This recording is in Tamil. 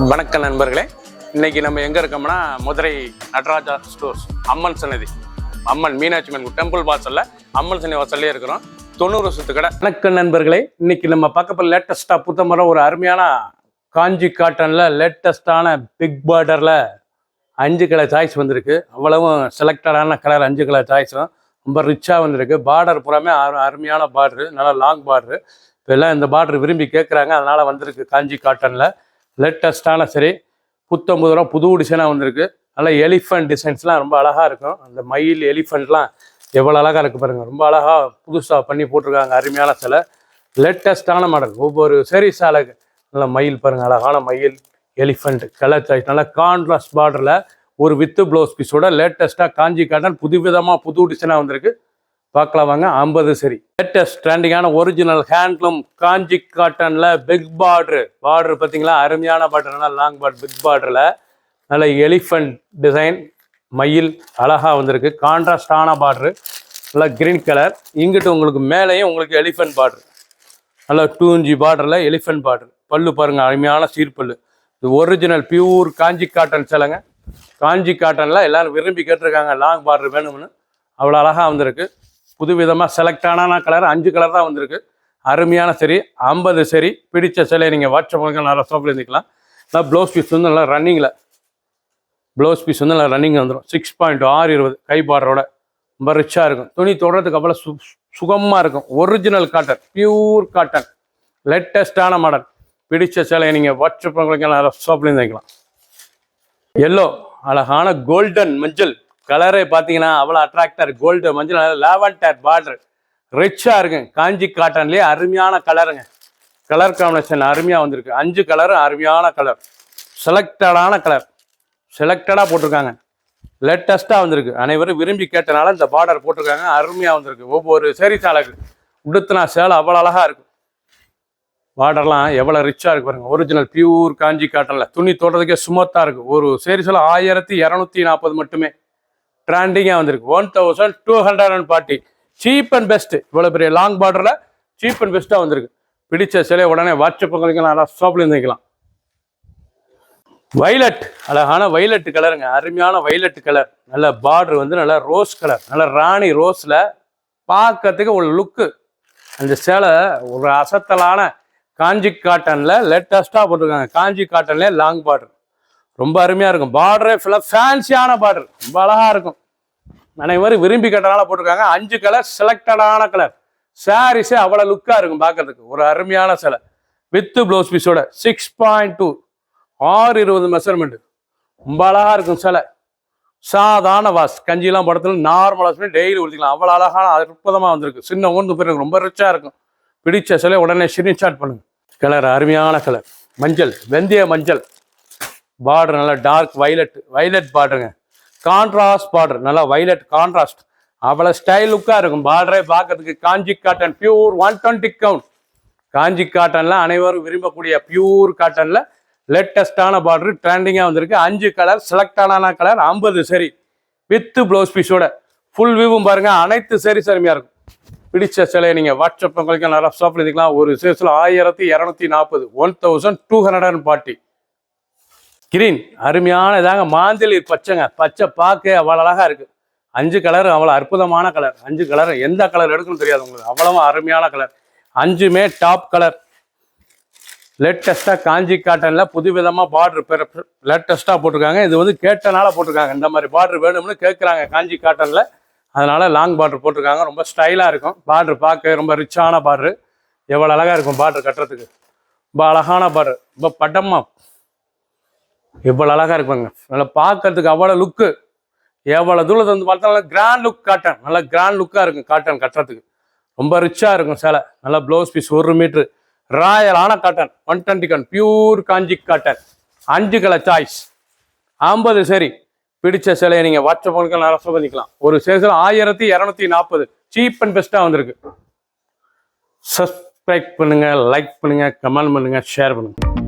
வணக்கம் நண்பர்களே, இன்னைக்கு நம்ம எங்க இருக்கோம்னா மதுரை நடராஜா ஸ்டோர்ஸ் அம்மன் சன்னதி, அம்மன் மீனாட்சி அம்மன் டெம்பிள் வாசல்ல அம்மன் சன்னதி வாசல்லே இருக்கிறோம். 90 வருஷத்து கடை. வணக்கம் நண்பர்களே, இன்னைக்கு நம்ம பக்கத்தில் லேட்டஸ்டா புத்தமர ஒரு அருமையான காஞ்சி காட்டன்ல லேட்டஸ்டான பிக் பார்டர்ல 5 கலர் சாய்ஸ் வந்திருக்கு. அவ்வளவும் செலக்டடான கலர் 5 கலர் சாய்ஸும் ரொம்ப ரிச்சாக வந்திருக்கு. பார்டர் புறாமே அருமையான பார்டரு, நல்லா லாங் பார்டரு. இப்போ எல்லாம் இந்த பார்டர் விரும்பி கேட்குறாங்க, அதனால் வந்திருக்கு காஞ்சி காட்டனில் லேட்டஸ்டான சரி புத்தம் புது புது டிசைனாக வந்திருக்கு. நல்லா எலிஃபண்ட் டிசைன்ஸ்லாம் ரொம்ப அழகாக இருக்கும். அந்த மயில் எலிஃபண்ட்லாம் எவ்வளோ அழகாக இருக்குது பாருங்கள், ரொம்ப அழகாக புதுசாக பண்ணி போட்டிருக்காங்க. அருமையான சிலை, லேட்டஸ்டான மாடல். ஒவ்வொரு சரி சாலைக்கு நல்லா மயில் பாருங்கள், அழகான மயில் எலிஃபண்ட் கலர் சாய்ஸ், நல்லா கான்ட்ராஸ்ட் பார்டரில் ஒரு வித்து ப்ளவுஸ் பீஸோட லேட்டஸ்ட்டாக காஞ்சி காட்டன் புதுவிதமாக புது டிசைனாக வந்திருக்கு. பார்க்கலாம் வாங்க. 50 சரி லேட்டஸ்ட் ட்ரெண்டிங்கான ஒரிஜினல் ஹேண்ட்லூம் காஞ்சி காட்டனில் பிக் பார்டரு பார்த்தீங்களா, அருமையான பார்டர், நல்லா லாங் பார்டர் பிக் பார்டரில் நல்ல எலிஃபண்ட் டிசைன் மயில் அழகாக வந்திருக்கு. கான்ட்ராஸ்டான பார்டரு, நல்லா கிரீன் கலர். இங்கிட்டு உங்களுக்கு மேலேயும் உங்களுக்கு எலிஃபண்ட் பார்டர், நல்லா 2 இன்ச் பார்டரில் எலிஃபண்ட் பார்டர். பல்லு பாருங்கள், அருமையான சீர்பல்லு. இது ஒரிஜினல் பியூர் காஞ்சி காட்டன் சேலைங்க. காஞ்சி காட்டனில் எல்லோரும் விரும்பி கேட்டிருக்காங்க, லாங் பார்டர் வேணும்னு. அவ்வளோ அழகாக வந்திருக்கு. புதுவிதமாக செலக்டான கலர் 5 கலர் தான் வந்திருக்கு. அருமையான சரி 50 சரி. பிடிச்ச சிலையை நீங்கள் வாட்ஸ்அப் பண்ணுங்க, நல்லா ஷாப்பில் இருந்துக்கலாம். நல்லா ப்ளவுஸ் பீஸ் வந்து நல்லா ரன்னிங்கில், ப்ளவுஸ் பீஸ் வந்து நல்லா ரன்னிங்கில் வந்துடும். 6.620 கை பார்டரோட ரொம்ப ரிச்சாக இருக்கும். துணி தொடுறதுக்கு அவ்வளோ சுகமாக இருக்கும். ஒரிஜினல் காட்டன், பியூர் காட்டன், லேட்டஸ்டான மாடல். பிடிச்ச சிலையை நீங்கள் வாட்ஸ்அப் பண்ணுங்க, நல்லா ஷாப்பில் இருந்துக்கலாம். எல்லோ அழகான கோல்டன் மஞ்சள் கலரே பார்த்தீங்கன்னா அவ்வளோ அட்ராக்டாக இருக்குது. கோல்டு மஞ்சள் லாவெண்டர் பார்டர் ரிச்சாக இருக்குங்க. காஞ்சி காட்டன்லேயே அருமையான கலருங்க. கலர் காம்பினேஷன் அருமையாக வந்திருக்கு. 5 கலரும் அருமையான கலர், செலக்டடான கலர், செலக்டடாக போட்டிருக்காங்க. லேட்டஸ்ட்டாக வந்திருக்கு. அனைவரும் விரும்பி கேட்டனால இந்த பார்டர் போட்டிருக்காங்க. அருமையாக வந்திருக்கு. ஒவ்வொரு சேரி சாலைக்கு உடுத்துனா சேலை அவ்வளோ அழகாக இருக்கும். பார்டர்லாம் எவ்வளோ ரிச்சாக இருக்கு பாருங்க. ஒரிஜினல் பியூர் காஞ்சி காட்டனில் துணி தோட்டத்துக்கே சுமத்தாக இருக்குது. ஒரு சேரி சேலை 1240 மட்டுமே. ட்ரெண்டிங்காக வந்திருக்கு. 1240 சீப் அண்ட் பெஸ்ட்டு. இவ்வளோ பெரிய லாங் பார்டரில் சீப் அண்ட் பெஸ்ட்டாக வந்திருக்கு. பிடிச்ச சிலையை உடனே வாட்ஸ்அப் பண்ணிக்கலாம், நல்லா ஷாப்பில் இருந்துக்கலாம். வைலட் அழகான வைலட் கலருங்க, அருமையான வைலட் கலர். நல்ல பார்டர் வந்து நல்லா ரோஸ் கலர், நல்ல ராணி ரோஸில் பார்க்கறதுக்கு ஒரு லுக்கு. அந்த சேலை ஒரு அசத்தலான காஞ்சி காட்டனில் லேட்டஸ்ட்டாக போட்டிருக்காங்க. காஞ்சி காட்டன்லேயே லாங் பார்டர் ரொம்ப அருமையாக இருக்கும். பார்டரே ஃபுல்லாக ஃபேன்சியான பார்டர், ரொம்ப அழகாக இருக்கும். அனைவரும் விரும்பி கேட்டனால போட்டிருக்காங்க. 5 கலர் செலக்டடான கலர். சாரீஸே அவ்வளோ லுக்காக இருக்கும் பார்க்கறதுக்கு. ஒரு அருமையான சிலை வித்து ப்ளவுஸ் பீஸோட 6.2 620 மெஷர்மெண்ட். ரொம்ப அழகாக இருக்கும் சிலை. சாதாரண வாஷ், கஞ்சிலாம் படத்தில் நார்மல் வாஷ் பண்ணி டெய்லி ஊற்றிக்கலாம். அவ்வளோ அழகான அற்புதமாக வந்திருக்கு. சின்ன ஊர்ந்து போயிருக்கு, ரொம்ப ரிச்சாக இருக்கும். பிடிச்ச சிலை உடனே ஸ்கிரீன்ஷாட் பண்ணுங்க. கலர் அருமையான கலர் மஞ்சள், வெந்தய மஞ்சள். பார்டர் நல்லா டார்க் வைலட் பார்டருங்க. கான்ட்ராஸ்ட் பார்டர், நல்லா வைலட் கான்ட்ராஸ்ட். அவ்வளோ ஸ்டைல் லுக்காக இருக்கும். பார்டரே பார்க்கறதுக்கு. காஞ்சி காட்டன் பியூர் 120 கவுண்ட். காஞ்சி காட்டனில் அனைவரும் விரும்பக்கூடிய பியூர் காட்டனில் லேட்டஸ்டான பார்டர் ட்ரெண்டிங்காக வந்திருக்கு. 5 கலர் செலக்டான கலர். 50 சரி வித்து ப்ளவுஸ் பீஸோட ஃபுல் வியூவும் பாருங்கள். அனைத்து சரி அருமையாக இருக்கும். பிடிச்ச சிலையை நீங்கள் வாட்ஸ்அப் உங்களுக்கு நல்லா ஷாப்பில் இருந்துக்கலாம். ஒரு சேஸில் 1240 1240 கிரீன் அருமையான இதாங்க. மாந்திலி பச்சைங்க, பச்சை பார்க்க அவ்வளோ அழகாக இருக்குது. 5 கலர் அவ்வளோ அற்புதமான கலர். 5 கலர் எந்த கலர் எடுக்கணும்னு தெரியாது உங்களுக்கு, அவ்வளோ அருமையான கலர். 5மே top colour. லேட்டஸ்ட்டாக காஞ்சி காட்டனில் புதுவிதமாக பார்டர் லேட்டஸ்ட்டாக போட்டிருக்காங்க. இது வந்து கேட்டனால போட்டிருக்காங்க. இந்த மாதிரி பார்டர் வேணும்னு கேட்குறாங்க காஞ்சி காட்டனில், அதனால் லாங் பார்டர் போட்டிருக்காங்க. ரொம்ப ஸ்டைலாக இருக்கும். பார்டர் பார்க்க ரொம்ப ரிச்சான பார்டரு. எவ்வளோ அழகாக இருக்கும் பார்டர் கட்டுறதுக்கு. ரொம்ப அழகான பார்டர், ரொம்ப பட்டமாக எவ்வளோ அழகாக இருப்பாங்க. நல்லா பார்க்கறதுக்கு அவ்வளோ லுக்கு. எவ்வளோ தூரத்தை வந்து பார்த்தா நல்லா கிராண்ட் லுக் காட்டன். நல்லா கிராண்ட் லுக்காக இருக்கும் காட்டன் கட்டுறதுக்கு. ரொம்ப ரிச்சாக இருக்கும் சேலை. நல்லா ப்ளவுஸ் பீஸ் 1 மீட்ரு ராயலான cotton 120 count pure Kanchi cotton. 5 colour choice. 50 சரி. பிடிச்ச சிலையை நீங்கள் வாட்ஸ்அப் பண்ணிக்கலாம், நல்லா பண்ணிக்கலாம். ஒரு சேஸில் 1240 சீப் அண்ட் பெஸ்ட்டாக வந்திருக்கு. சப்ஸ்கிரைப் பண்ணுங்கள், லைக் பண்ணுங்கள், கமெண்ட் பண்ணுங்கள், ஷேர் பண்ணுங்கள்.